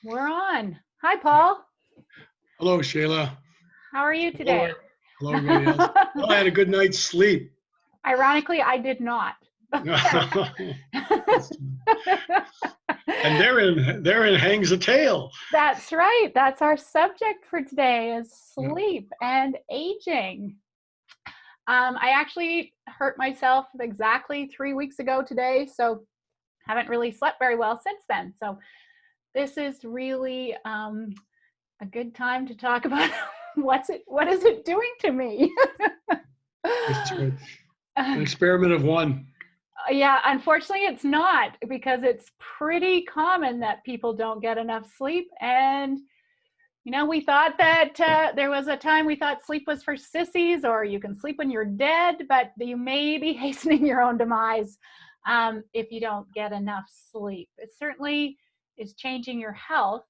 We're on. Hi, Paul. Hello, Shayla. How are you Hello, today? hello, everybody else. Well, I had a good night's sleep. Ironically, I did not. And therein hangs a tale. That's right. That's our subject for today is sleep and aging. I actually hurt myself exactly 3 weeks ago today, so haven't really slept very well since then. So this is really a good time to talk about what is it doing to me? That's right. An experiment of one. Yeah, unfortunately, it's not, because it's pretty common that people don't get enough sleep. And, we thought that there was a time we thought sleep was for sissies, or you can sleep when you're dead, but you may be hastening your own demise if you don't get enough sleep. It certainly is changing your health.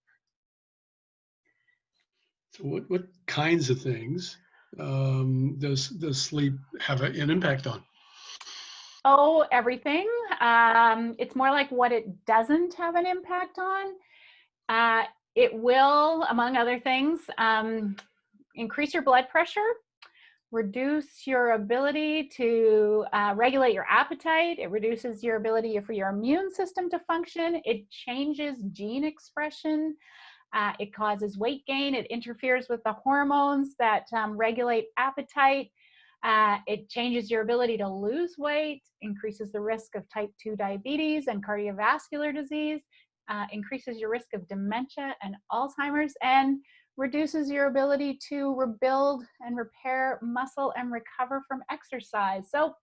So what kinds of things does sleep have an impact on? Oh, everything. It's more like what it doesn't have an impact on. Uh, it will, among other things, increase your blood pressure, reduce your ability to regulate your appetite. It reduces your ability for your immune system to function. It changes gene expression. It causes weight gain. It interferes with the hormones that regulate appetite. It changes your ability to lose weight, increases the risk of type 2 diabetes and cardiovascular disease, increases your risk of dementia and Alzheimer's, and reduces your ability to rebuild and repair muscle and recover from exercise. So,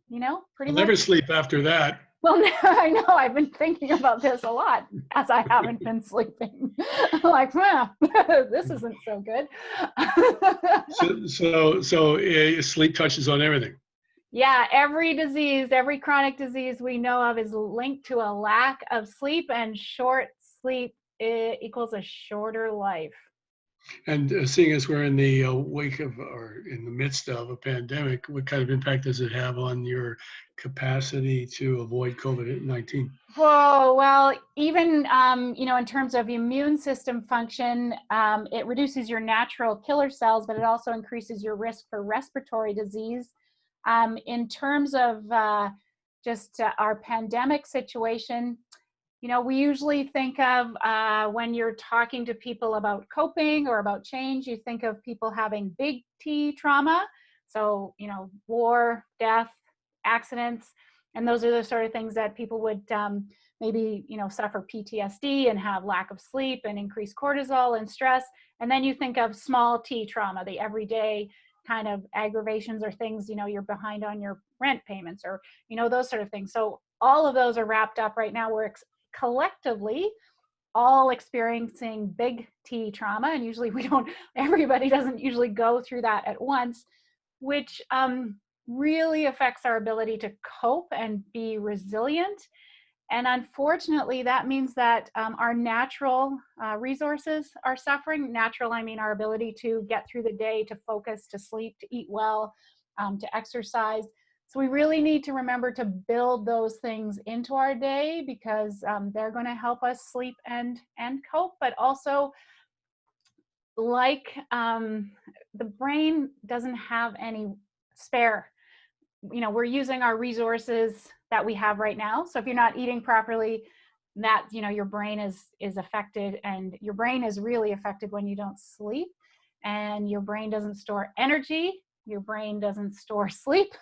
pretty I'll much. never sleep after that. Well, I know I've been thinking about this a lot as I haven't been sleeping. Like, this isn't so good. So sleep touches on everything. Yeah, every disease, every chronic disease we know of is linked to a lack of sleep, and short sleep equals a shorter life. And seeing as we're in the wake of or in the midst of a pandemic, what kind of impact does it have on your capacity to avoid COVID-19? Whoa, well, even, in terms of immune system function, it reduces your natural killer cells, but it also increases your risk for respiratory disease. In terms of just our pandemic situation, we usually think of when you're talking to people about coping or about change, you think of people having big T trauma. So, war, death, accidents, and those are the sort of things that people would maybe, suffer PTSD and have lack of sleep and increased cortisol and stress. And then you think of small T trauma, the everyday kind of aggravations or things, you're behind on your rent payments or, those sort of things. So all of those are wrapped up right now. We're collectively all experiencing big T trauma, and usually everybody doesn't usually go through that at once, which really affects our ability to cope and be resilient. And unfortunately, that means that our natural resources are suffering. Natural, I mean our ability to get through the day, to focus, to sleep, to eat well, to exercise. So we really need to remember to build those things into our day, because they're going to help us sleep and cope. But also, like the brain doesn't have any spare. We're using our resources that we have right now. So if you're not eating properly, that your brain is affected, and your brain is really affected when you don't sleep, and your brain doesn't store energy, your brain doesn't store sleep.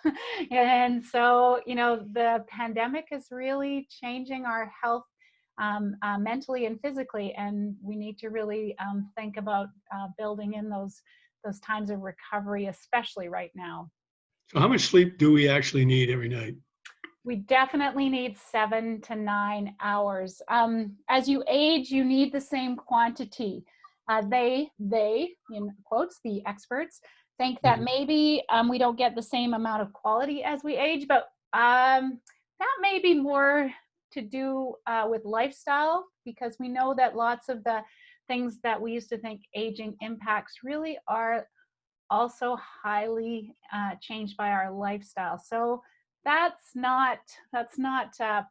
And so the pandemic is really changing our health mentally and physically, and we need to really think about building in those times of recovery, especially right now. So how much sleep do we actually need every night? We definitely need 7 to 9 hours. As you age, you need the same quantity. They, in quotes, the experts, think that maybe we don't get the same amount of quality as we age, but that may be more to do with lifestyle, because we know that lots of the things that we used to think aging impacts really are also highly changed by our lifestyle. So that's not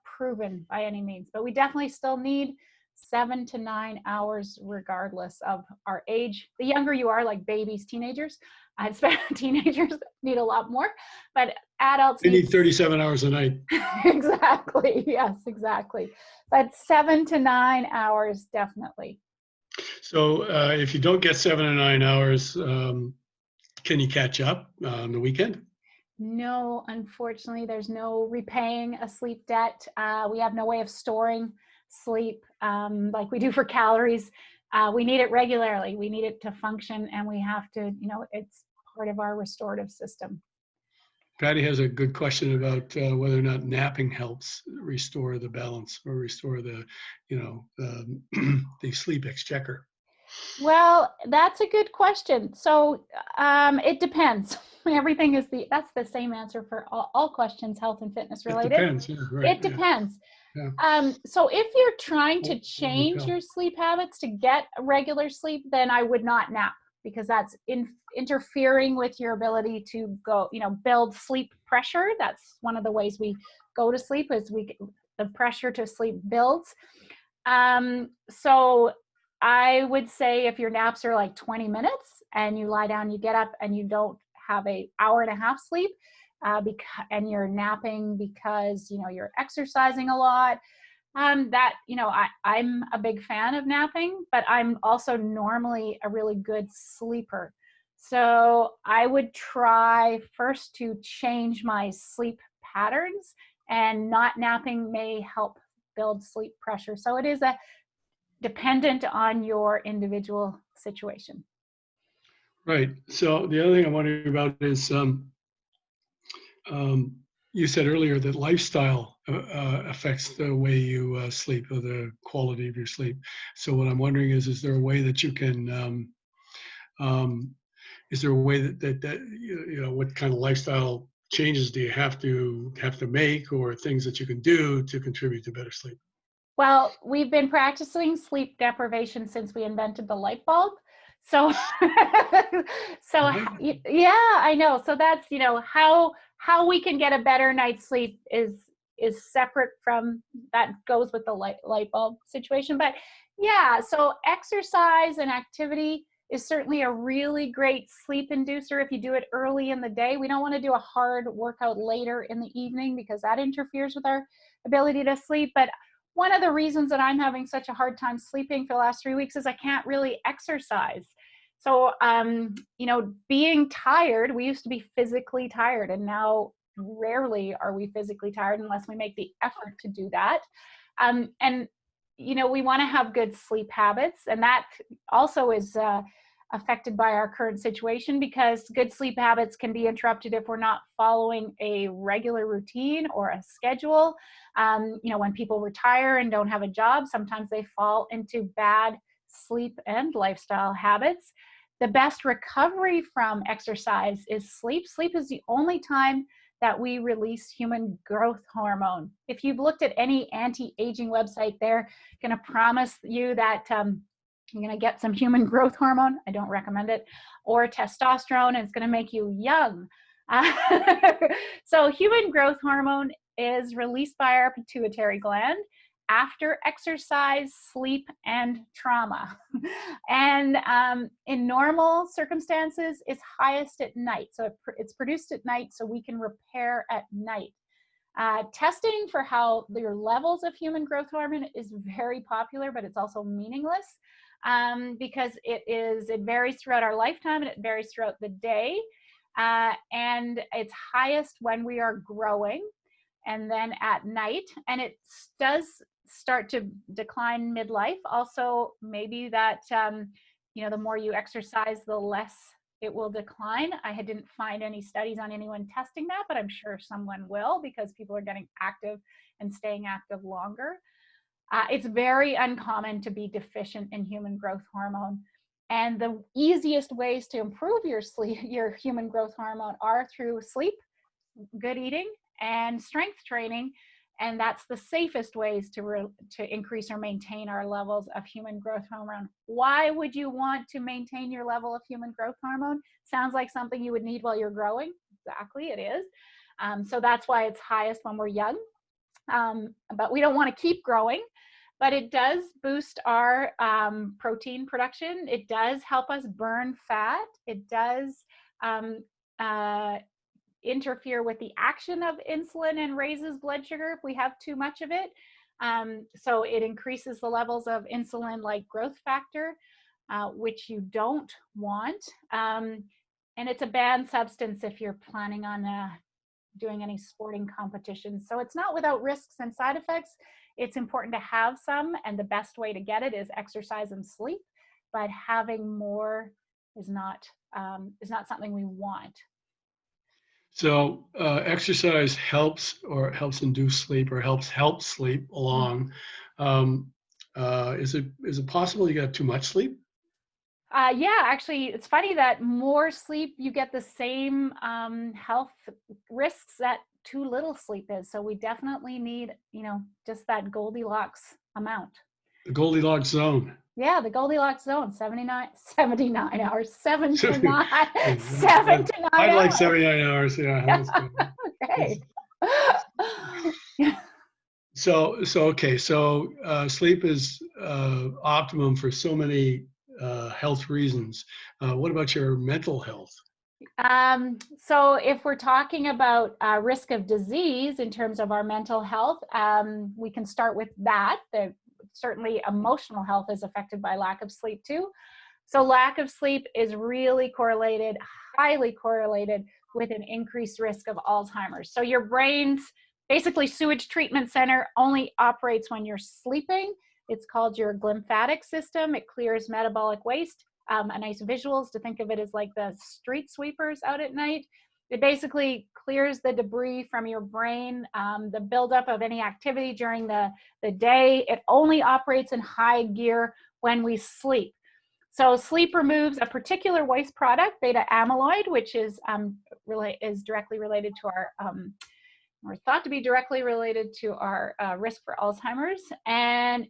proven by any means, but we definitely still need 7 to 9 hours regardless of our age. The younger you are, like babies, teenagers, I'd say teenagers need a lot more, but adults They need need 37 hours a night. exactly. Yes, exactly. But 7 to 9 hours, definitely. So if you don't get 7 or 9 hours, can you catch up on the weekend? No, unfortunately, there's no repaying a sleep debt. We have no way of storing sleep like we do for calories. We need it regularly. We need it to function, and we have to, it's part of our restorative system. Patty has a good question about whether or not napping helps restore the balance or restore the, the sleep exchequer. Well, that's a good question. So it depends. Everything is that's the same answer for all questions health and fitness It related. depends. Yeah, right. It Yeah. depends. Yeah. So if you're trying to Will change tell. your sleep habits to get regular sleep, then I would not nap, because that's interfering with your ability to go, build sleep pressure. That's one of the ways we go to sleep, is the pressure to sleep builds. So I would say if your naps are like 20 minutes and you lie down, you get up and you don't have a hour and a half sleep, and you're napping because, you're exercising a lot, I'm a big fan of napping, but I'm also normally a really good sleeper. So I would try first to change my sleep patterns, and not napping may help build sleep pressure. So it is dependent on your individual situation. Right. So the other thing I'm wondering about is you said earlier that lifestyle affects the way you sleep, or the quality of your sleep. So what I'm wondering is there a way that you can, is there a way that what kind of lifestyle changes do you have to make, or things that you can do to contribute to better sleep? Well, we've been practicing sleep deprivation since we invented the light bulb. So, Right? yeah, I know. So that's, how we can get a better night's sleep is separate from that, goes with the light bulb situation. But yeah, so exercise and activity is certainly a really great sleep inducer if you do it early in the day. We don't want to do a hard workout later in the evening, because that interferes with our ability to sleep. But one of the reasons that I'm having such a hard time sleeping for the last 3 weeks is I can't really exercise. So, being tired, we used to be physically tired, and now rarely are we physically tired unless we make the effort to do that. And, we want to have good sleep habits, and that also is affected by our current situation, because good sleep habits can be interrupted if we're not following a regular routine or a schedule. When people retire and don't have a job, sometimes they fall into bad sleep and lifestyle habits. The best recovery from exercise is sleep. Sleep is the only time that we release human growth hormone. If you've looked at any anti-aging website, they're going to promise you that you're going to get some human growth hormone. I don't recommend it. Or testosterone, and it's going to make you young. So human growth hormone is released by our pituitary gland after exercise, sleep, and trauma. And in normal circumstances, it's highest at night. So it's produced at night so we can repair at night. Testing for how your levels of human growth hormone is very popular, but it's also meaningless, because it varies throughout our lifetime, and it varies throughout the day. And it's highest when we are growing, and then at night, and it does start to decline midlife. Also, maybe that the more you exercise, the less it will decline. I didn't find any studies on anyone testing that, but I'm sure someone will, because people are getting active and staying active longer. It's very uncommon to be deficient in human growth hormone. And the easiest ways to improve your sleep, your human growth hormone, are through sleep, good eating, and strength training. And that's the safest ways to increase or maintain our levels of human growth hormone. Why would you want to maintain your level of human growth hormone? Sounds like something you would need while you're growing. Exactly, it is. So that's why it's highest when we're young. But we don't want to keep growing. but it does boost our protein production. It does help us burn fat. It does um, interfere with the action of insulin and raises blood sugar if we have too much of it. So it increases the levels of insulin-like growth factor, which you don't want. And it's a banned substance if you're planning on doing any sporting competitions. So it's not without risks and side effects. It's important to have some, and the best way to get it is exercise and sleep. But having more is not something we want. So exercise helps, or helps induce sleep, or helps help sleep along. Is it possible you got too much sleep? Yeah, actually, it's funny that more sleep, you get the same health risks that too little sleep is. So we definitely need, just that Goldilocks amount. The Goldilocks zone. Yeah, the Goldilocks zone, 79 hours, 7 to 9, Yeah, 7 to 9 I'd like hours. 79 hours. Yeah, that's good. Okay. So okay. So sleep is optimum for so many health reasons. What about your mental health? So if we're talking about risk of disease in terms of our mental health, we can start with that. Certainly emotional health is affected by lack of sleep too. So lack of sleep is really correlated, highly correlated with an increased risk of Alzheimer's. So your brain's basically sewage treatment center only operates when you're sleeping. It's called your glymphatic system. It clears metabolic waste. A nice visuals to think of it as like the street sweepers out at night. It basically clears the debris from your brain, the buildup of any activity during the day. It only operates in high gear when we sleep. So sleep removes a particular waste product, beta amyloid, which is directly related to our, or thought to be directly related to our risk for Alzheimer's. And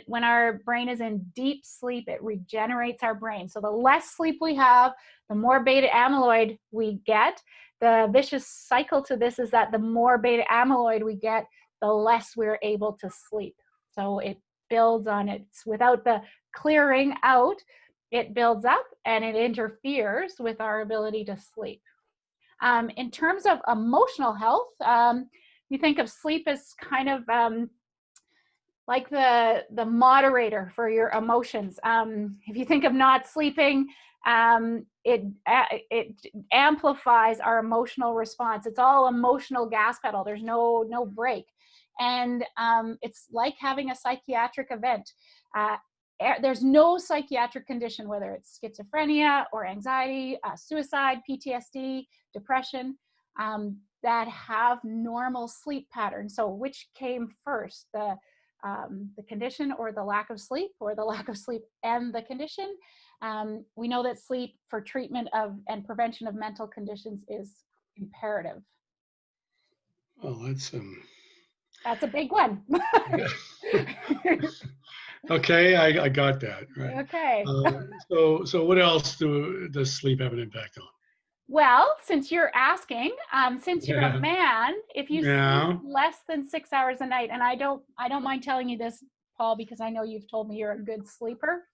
when our brain is in deep sleep, it regenerates our brain. So the less sleep we have, the more beta amyloid we get. The vicious cycle to this is that the more beta amyloid we get, the less we're able to sleep. So it builds on it. Without the clearing out, it builds up and it interferes with our ability to sleep. In terms of emotional health, you think of sleep as kind of like the moderator for your emotions. If you think of not sleeping, it amplifies our emotional response. It's all emotional gas pedal. There's no break, and it's like having a psychiatric event. There's no psychiatric condition, whether it's schizophrenia or anxiety, suicide, PTSD, depression, that have normal sleep patterns. So which came first, the condition or the lack of sleep, or the lack of sleep and the condition? We know that sleep for treatment of and prevention of mental conditions is imperative. Well, That's a big one. okay. I got that right. Okay. So what else does sleep have an impact on? Well, since you're asking, since you're a Yeah. man, if you sleep Yeah. less than 6 hours a night, and I don't mind telling you this, Paul, because I know you've told me you're a good sleeper.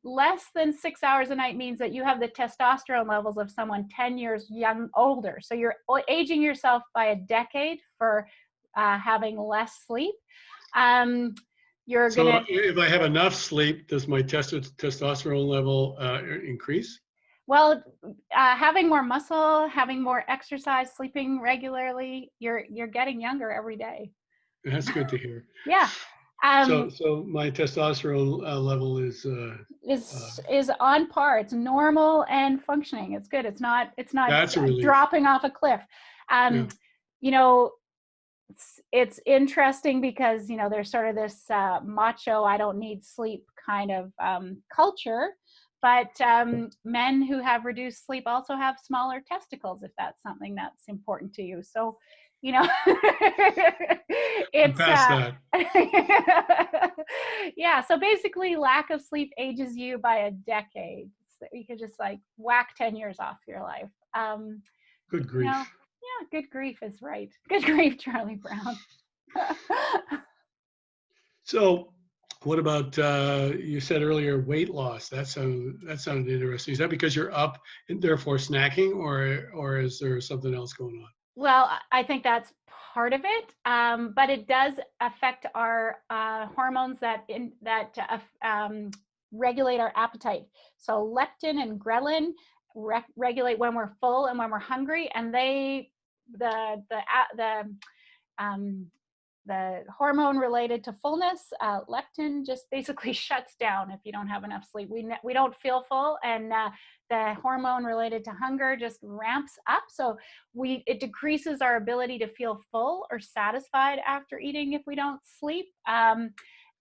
Less than 6 hours a night means that you have the testosterone levels of someone 10 years older. So you're aging yourself by a decade for having less sleep. So if I have enough sleep, does my testosterone level increase? Well, having more muscle, having more exercise, sleeping regularly, you're getting younger every day. That's good to hear. Yeah. So my testosterone level is on par. It's normal and functioning. It's good. It's not that's a relief. dropping off a cliff. Yeah. You know, it's interesting because there's sort of this macho, I don't need sleep kind of culture. But men who have reduced sleep also have smaller testicles, if that's something that's important to you. So, it's past that. Yeah. So basically, lack of sleep ages you by a decade. So you could just like whack 10 years off your life. Good grief. Yeah, good grief is right. Good grief, Charlie Brown. So what about, you said earlier, weight loss? That sounded interesting. Is that because you're up and therefore snacking, or is there something else going on? Well, I think that's part of it, but it does affect our hormones that regulate our appetite. So leptin and ghrelin regulate when we're full and when we're hungry, and the um, the hormone related to fullness, leptin, just basically shuts down if you don't have enough sleep. We don't feel full, and the hormone related to hunger just ramps up. So it decreases our ability to feel full or satisfied after eating if we don't sleep.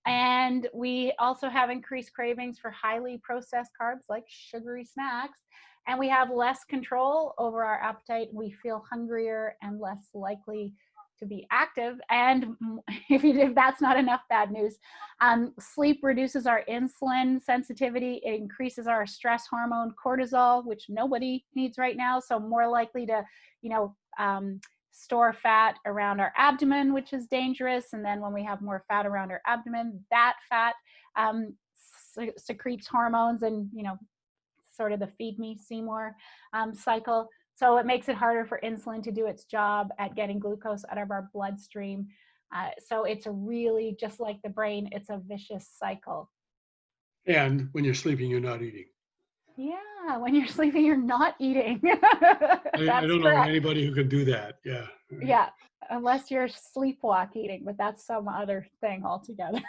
And we also have increased cravings for highly processed carbs like sugary snacks. And we have less control over our appetite. We feel hungrier and less likely to be active. And if that's not enough bad news, sleep reduces our insulin sensitivity. It increases our stress hormone cortisol, which nobody needs right now. So more likely to, you know, store fat around our abdomen, which is dangerous. And then when we have more fat around our abdomen, that fat secretes hormones, and, you know, sort of the feed me, see more cycle. So it makes it harder for insulin to do its job at getting glucose out of our bloodstream. So it's really, just like the brain, it's a vicious cycle. And when you're sleeping, you're not eating. Yeah, when you're sleeping, you're not eating. I That's don't know correct. anybody who can do that. Yeah. Right. Yeah, unless you're sleepwalk eating, but that's some other thing altogether.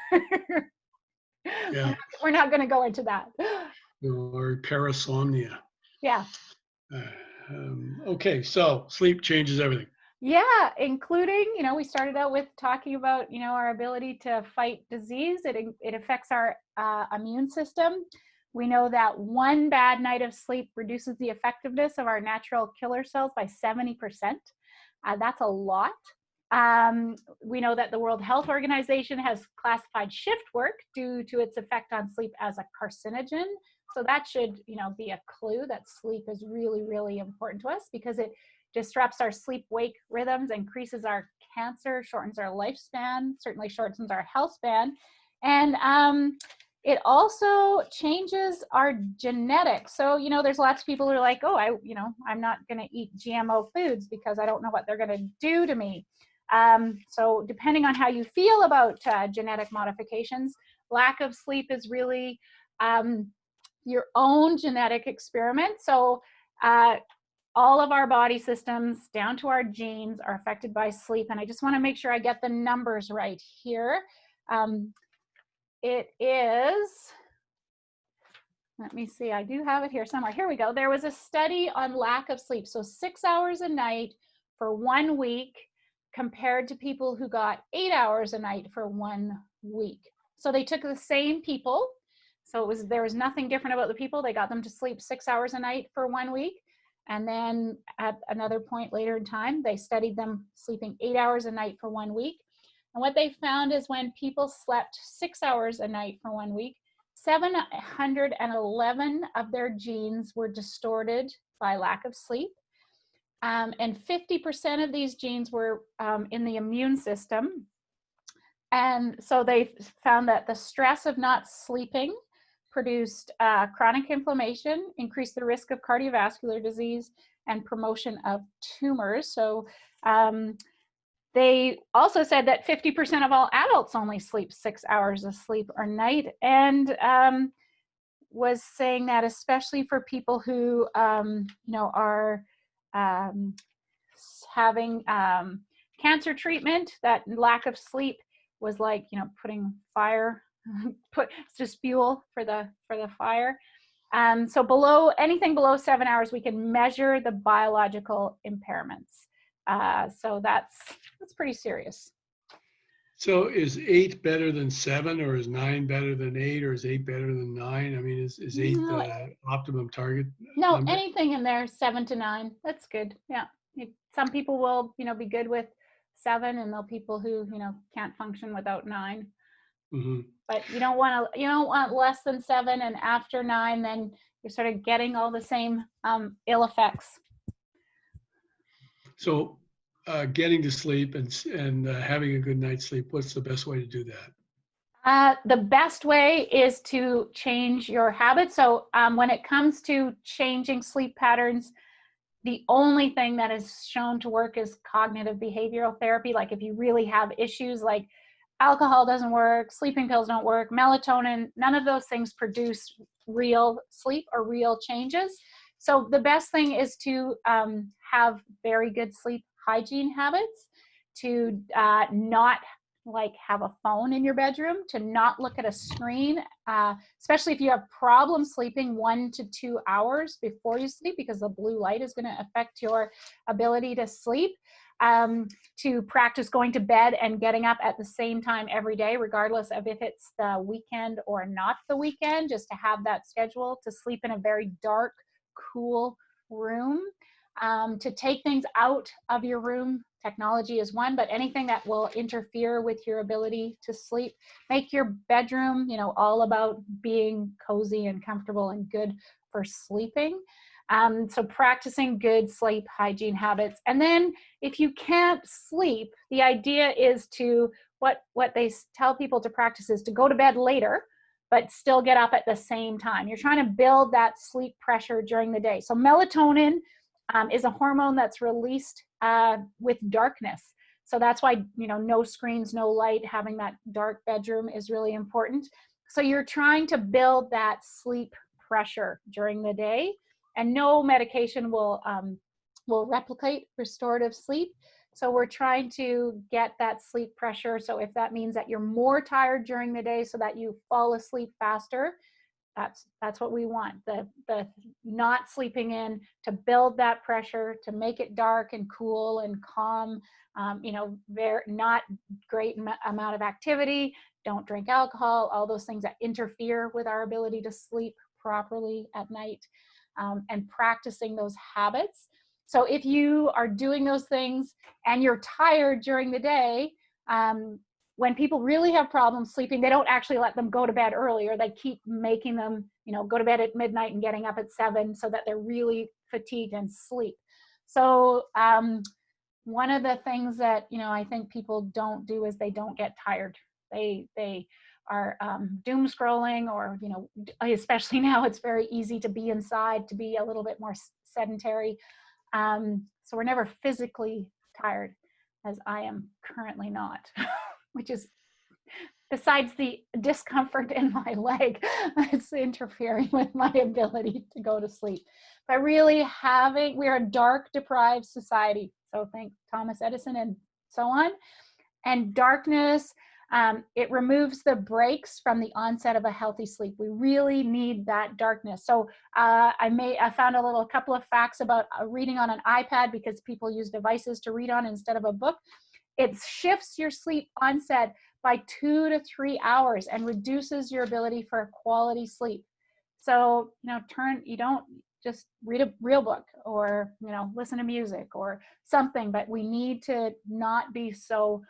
Yeah. We're not going to go into that. Or parasomnia. Yeah. Uh, okay, so sleep changes everything. Yeah, including, you know, we started out with talking about, you know, our ability to fight disease. It affects our immune system. We know that one bad night of sleep reduces the effectiveness of our natural killer cells by 70%. That's a lot. We know that the World Health Organization has classified shift work due to its effect on sleep as a carcinogen. So that should, you know, be a clue that sleep is really, really important to us, because it disrupts our sleep-wake rhythms, increases our cancer, shortens our lifespan, certainly shortens our health span. And it also changes our genetics. So, you know, there's lots of people who are like, oh, I'm not going to eat GMO foods because I don't know what they're going to do to me. So depending on how you feel about genetic modifications, lack of sleep is really your own genetic experiment. So all of our body systems, down to our genes, are affected by sleep. And I just want to make sure I get the numbers right here. It is, let me see, I do have it here somewhere. Here we go. There was a study on lack of sleep. So 6 hours a night for 1 week compared to people who got 8 hours a night for 1 week. So they took the same people. So there was nothing different about the people. They got them to sleep 6 hours a night for 1 week. And then at another point later in time, they studied them sleeping 8 hours a night for 1 week. And what they found is when people slept 6 hours a night for 1 week, 711 of their genes were distorted by lack of sleep. And 50% of these genes were in the immune system. And so they found that the stress of not sleeping produced chronic inflammation, increased the risk of cardiovascular disease, and promotion of tumors. So they also said that 50% of all adults only sleep 6 hours of sleep a night, and was saying that especially for people who are having cancer treatment, that lack of sleep was like, you know, putting fire, just fuel for the fire. So anything below 7 hours, we can measure the biological impairments. So that's pretty serious. So is 8 better than 7, or is 9 better than 8, or is 8 better than 9? I mean, is 8 the optimum target No, number? anything in there, 7 to 9, that's good. Yeah. Some people will, you know, be good with 7, and there'll people who, you know, can't function without 9. Mm-hmm. But you don't want less than 7, and after 9, then you're sort of getting all the same ill effects. So getting to sleep and having a good night's sleep, what's the best way to do that? The best way is to change your habits. So when it comes to changing sleep patterns, the only thing that is shown to work is cognitive behavioral therapy. Like if you really have issues like alcohol doesn't work, sleeping pills don't work, melatonin, none of those things produce real sleep or real changes. So the best thing is to have very good sleep hygiene habits, to not like have a phone in your bedroom, to not look at a screen, especially if you have problems sleeping 1 to 2 hours before you sleep, because the blue light is going to affect your ability to sleep. To practice going to bed and getting up at the same time every day, regardless of if it's the weekend or not the weekend, just to have that schedule, to sleep in a very dark, cool room, to take things out of your room. Technology is one, but anything that will interfere with your ability to sleep. Make your bedroom, all about being cozy and comfortable and good for sleeping. So practicing good sleep hygiene habits. And then if you can't sleep, the idea is to, what they tell people to practice is to go to bed later, but still get up at the same time. You're trying to build that sleep pressure during the day. So melatonin is a hormone that's released with darkness. So that's why, no screens, no light, having that dark bedroom is really important. So you're trying to build that sleep pressure during the day, and no medication will replicate restorative sleep. So we're trying to get that sleep pressure. So if that means that you're more tired during the day so that you fall asleep faster, that's what we want. The not sleeping in, to build that pressure, to make it dark and cool and calm. Very not great amount of activity. Don't drink alcohol. All those things that interfere with our ability to sleep properly at night, and practicing those habits. So if you are doing those things and you're tired during the day, when people really have problems sleeping, they don't actually let them go to bed earlier. They keep making them, go to bed at midnight and getting up at 7 so that they're really fatigued and sleep. So one of the things that, I think people don't do is they don't get tired. They are doom scrolling, or, especially now it's very easy to be inside, to be a little bit more sedentary. So we're never physically tired, as I am currently not. Which is, besides the discomfort in my leg, it's interfering with my ability to go to sleep. But really we're a dark deprived society. So thank Thomas Edison and so on. And darkness, it removes the brakes from the onset of a healthy sleep. We really need that darkness. So I found a couple of facts about reading on an iPad, because people use devices to read on instead of a book. It shifts your sleep onset by 2 to 3 hours and reduces your ability for quality sleep. So, you don't just read a real book or, listen to music or something, but we need to not be so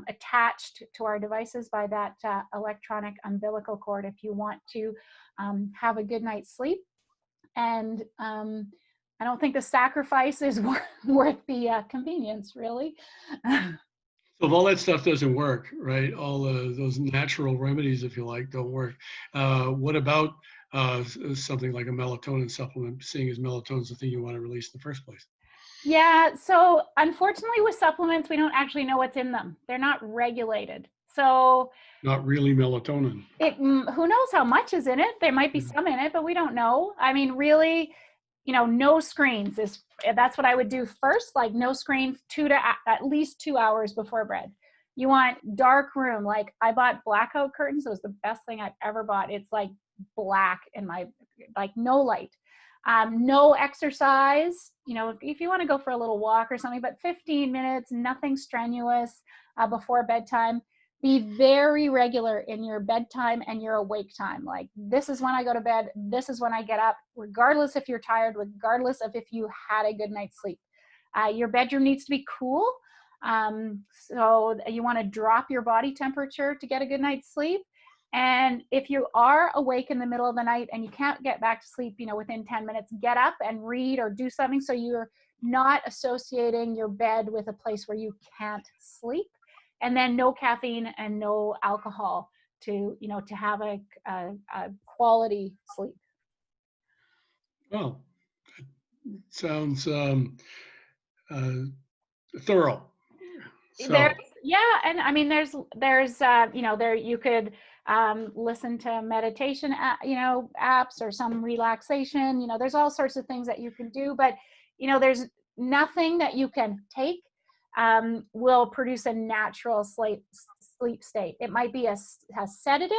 attached to our devices by that electronic umbilical cord if you want to have a good night's sleep. And I don't think the sacrifice is worth the convenience, really. So if all that stuff doesn't work, right, all those natural remedies, if you like, don't work, what about something like a melatonin supplement, seeing as melatonin is the thing you want to release in the first place? Yeah, so unfortunately with supplements, we don't actually know what's in them. They're not regulated. So Not really melatonin. who knows how much is in it? There might be some in it, but we don't know. I mean, really, no screens that's what I would do first. Like no screens, at least 2 hours before bed. You want dark room. Like I bought blackout curtains. It was the best thing I've ever bought. It's like black in like no light. No exercise, if you want to go for a little walk or something, but 15 minutes, nothing strenuous before bedtime. Be very regular in your bedtime and your awake time. Like this is when I go to bed, this is when I get up, regardless if you're tired, regardless of if you had a good night's sleep. Your bedroom needs to be cool. So you want to drop your body temperature to get a good night's sleep. And if you are awake in the middle of the night and you can't get back to sleep, within 10 minutes, get up and read or do something so you're not associating your bed with a place where you can't sleep. And then no caffeine and no alcohol to, to have a quality sleep. Well, sounds uh, thorough. There's, So, yeah, and I mean, there's there you could listen to meditation apps or some relaxation. There's all sorts of things that you can do, but there's nothing that you can take will produce a natural sleep state. It might be a sedative,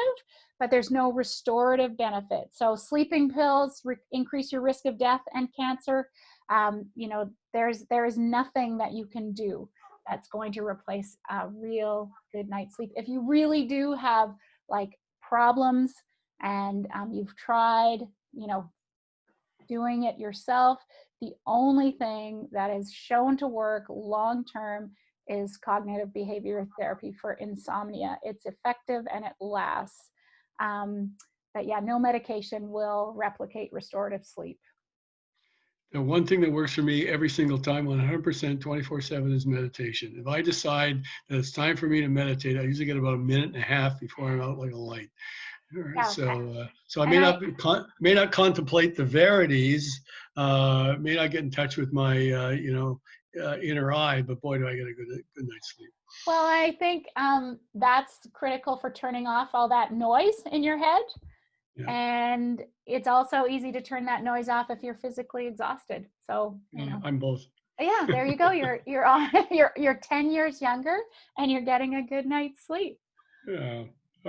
but there's no restorative benefit. So sleeping pills increase your risk of death and cancer. There is nothing that you can do that's going to replace a real good night's sleep. If you really do have like problems and you've tried, doing it yourself, the only thing that is shown to work long term is cognitive behavior therapy for insomnia. It's effective and it lasts. But yeah, no medication will replicate restorative sleep. the one thing that works for me every single time, 100%, 24/7, is meditation. If I decide that it's time for me to meditate, I usually get about a minute and a half before I'm out like a light. Yeah. So I And may not contemplate the verities, may not get in touch with my inner eye, but boy, do I get a good night's sleep. well, I think that's critical for turning off all that noise in your head. Yeah, And it's also easy to turn that noise off if you're physically exhausted. So, I'm both. yeah, there you go. You're on, you're 10 years younger and you're getting a good night's sleep. Yeah.